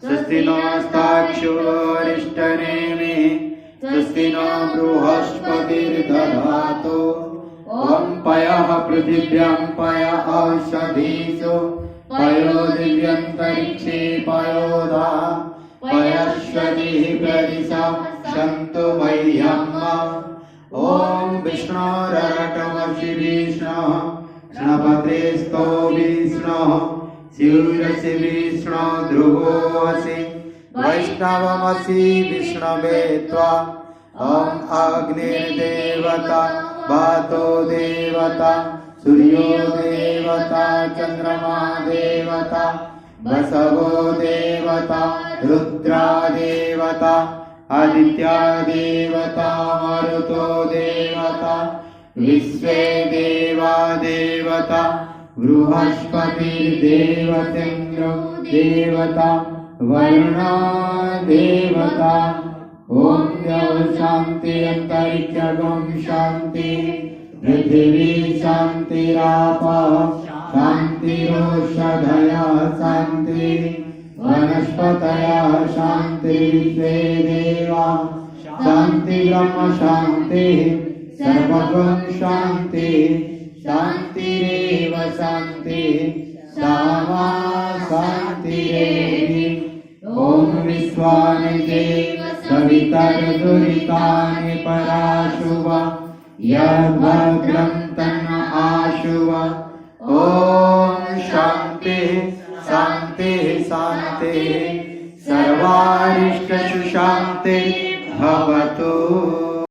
स्वस्ति नस्ताक्षोरिष्टनेमिः स्वस्ति न बृहस्पतिर्दधातु ॐ पयः पृथिव्यां पयः औषधीषु पयो दिव्यन्तरिक्षे पयोधा पयश्वतिः प्रदिशा सन्तु मह्यम् ॐ विष्णोररटमसि विष्णुः कृष्णपत्रेस्तो विष्णुः शिवरसि विष्णु ध्रुवोऽसि वैष्णवमसि विष्णवे त्वा ॐ अग्निर्देवता वातो देवता सूर्यो देवता चन्द्रमा देवता वसवो देवता रुद्रा देवता आदित्या देवता मरुतो देवता विश्वे देवा देवता बृहस्पतिर्देवतेन्द्रो देवता वरुणा देवता ॐ द्यौ शान्ति अन्तरिक्षगं शान्ति पृथिवी शान्तिरापः शान्तिरोषधयः शान्ति वनस्पतयः शान्ति विश्वे देवा शान्ति ब्रह्म शान्तिः सर्वगं शान्तिः शान्तिरेव शान्तिः सामा शान्तिरेवि ॐ विश्वानि देव सवितर्दुरितानि पराशुव यद्भद्रं तन्न आशुव ॐ शान्तिः शान्तिः शान्तिः सर्वारिष्टसु शान्तिर्भवतु।